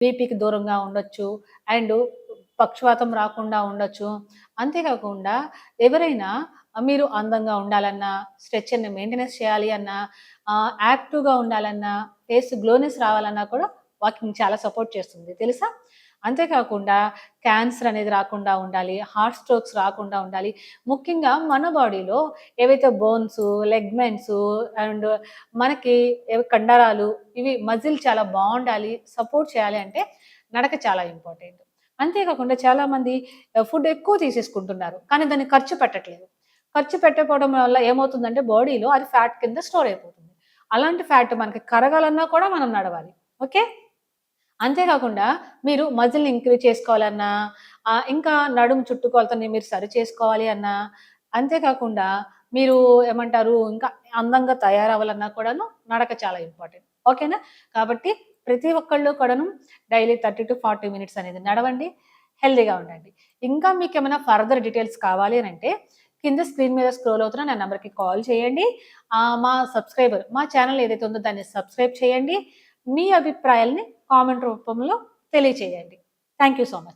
బీపీకి దూరంగా ఉండొచ్చు. అండ్ పక్షవాతం రాకుండా ఉండొచ్చు. అంతేకాకుండా ఎవరైనా మీరు అందంగా ఉండాలన్నా, స్ట్రెచర్‌ని మెయింటెనెన్స్ చేయాలి అన్నా, యాక్టివ్‌గా ఉండాలన్నా, ఫేస్ గ్లోనెస్ రావాలన్నా కూడా వాకింగ్ చాలా సపోర్ట్ చేస్తుంది తెలుసా? అంతేకాకుండా క్యాన్సర్ అనేది రాకుండా ఉండాలి. హార్ట్ స్ట్రోక్స్ రాకుండా ఉండాలి. ముఖ్యంగా మన బాడీలో ఏవైతే బోన్స్, లెగ్మెంట్స్ అండ్ మనకి కండరాలు ఇవి మజిల్ చాలా బావుండాలి, సపోర్ట్ చేయాలి అంటే నడక చాలా ఇంపార్టెంట్. అంతేకాకుండా చాలామంది ఫుడ్ ఎక్కువ తీసేసుకుంటున్నారు. కానీ దాన్ని ఖర్చు పెట్టట్లేదు. ఖర్చు పెట్టకపోవడం వల్ల ఏమవుతుందంటే బాడీలో అది ఫ్యాట్ కింద స్టోర్ అయిపోతుంది. అలాంటి ఫ్యాట్ మనకి కరగాలన్నా కూడా మనం నడవాలి. ఓకే. అంతేకాకుండా మీరు మజిల్‌ని ఇంక్రీజ్ చేసుకోవాలన్నా, ఇంకా నడుము చుట్టుకొలతని మీరు సరి చేసుకోవాలి అన్నా, అంతేకాకుండా మీరు ఏమంటారు ఇంకా అందంగా తయారవ్వాలన్నా కూడాను నడక చాలా ఇంపార్టెంట్. ఓకేనా? కాబట్టి ప్రతి ఒక్కళ్ళు కూడాను డైలీ 30-40 మినిట్స్ అనేది నడవండి. హెల్తీగా ఉండండి. ఇంకా మీకేమైనా ఫర్దర్ డీటెయిల్స్ కావాలి అనంటే కింద స్క్రీన్ మీద స్క్రోల్ అవుతున్న నా నంబర్‌కి కాల్ చేయండి. మా ఛానెల్ ఏదైతే ఉందో దాన్ని సబ్స్క్రైబ్ చేయండి. మీ అభిప్రాయాల్ని కామెంట్ రూపంలో తెలియచేయండి. Thank you so much.